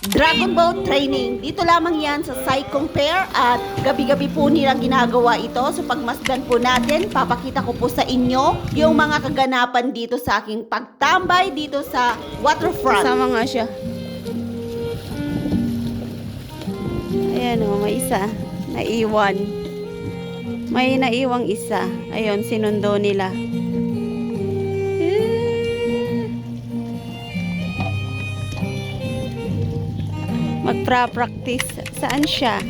Dragon Boat Training. Dito lamang yan sa Saikong Fair at gabi-gabi po nilang ginagawa ito. So pagmasdan po natin, papakita ko po sa inyo yung mga kaganapan dito sa aking pagtambay dito sa waterfront. Kasama nga siya. Ayan o, may isa. Naiwan. May naiwang isa. Ayun, sinundo nila. Magpa-practice. Saan siya?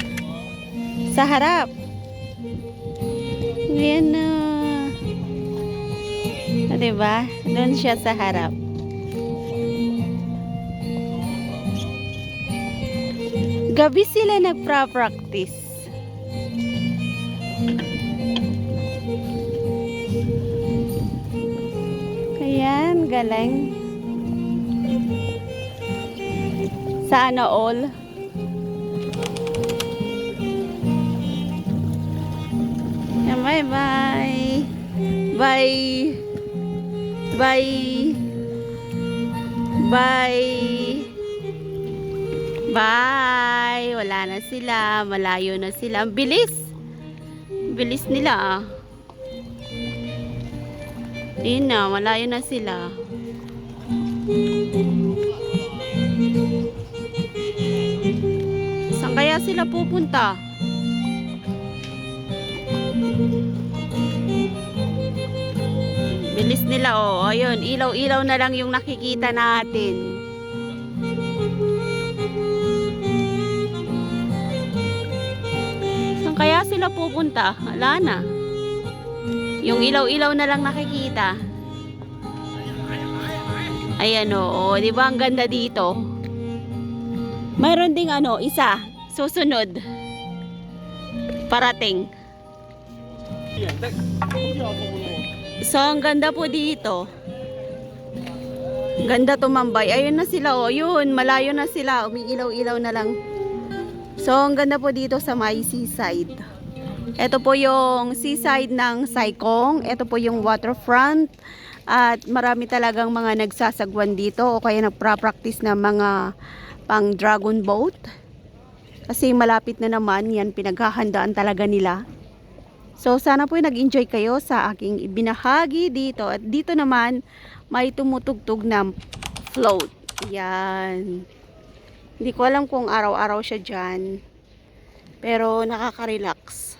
Sa harap. Ayan na. Diba? Doon siya sa harap. Gabi sila nagpa-practice. Ayan, galing. Sana all. Bye bye. Bye. Bye. Bye. Bye. Wala na sila. Malayo na sila. Ang bilis. Bilis nila ah. Yun na. Malayo na sila. Saan kaya sila pupunta? Bilis nila oh. Ayun, ilaw-ilaw na lang yung nakikita natin. Saan kaya sila pupunta? Wala na. Yung ilaw-ilaw na lang nakikita. Ayan oh, di ba ang ganda dito? Mayroon ding ano, isa, susunod. Parating. So, ang ganda po dito. Ganda tumambay. Ayun na sila, oh. Yun, malayo na sila. Umiilaw-ilaw na lang. So, ang ganda po dito sa may seaside. Ito po yung seaside ng Saikong. Ito po yung waterfront. At marami talagang mga nagsasagwan dito o kaya nagpa-practice na mga pang dragon boat. Kasi malapit na naman. Yan, pinaghahandaan talaga nila. So, sana po nag-enjoy kayo sa aking ibinahagi dito. At dito naman, may tumutugtog na float. Yan. Hindi ko alam kung araw-araw siya dyan. Pero nakaka-relax.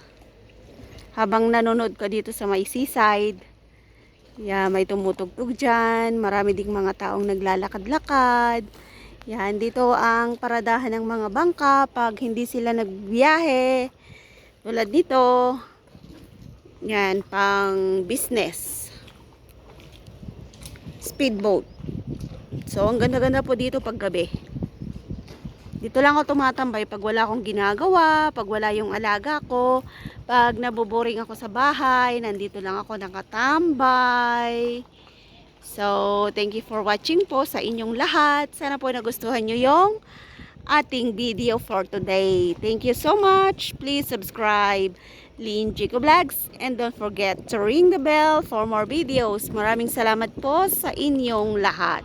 Habang nanonood ka dito sa may seaside, yan, may tumutugtog dyan. Marami ding mga taong naglalakad-lakad. Yan, dito ang paradahan ng mga bangka pag hindi sila nagbiyahe. Tulad dito. Yan, pang business. Speedboat. So, ang ganda-ganda po dito pag gabi. Dito lang ako tumatambay pag wala akong ginagawa, pag wala yung alaga ko, pag naboboring ako sa bahay, nandito lang ako nakatambay. So, thank you for watching po sa inyong lahat. Sana po nagustuhan nyo yung ating video for today. Thank you so much. Please subscribe Lynn Jico Vlogs and don't forget to ring the bell for more videos. Maraming salamat po sa inyong lahat.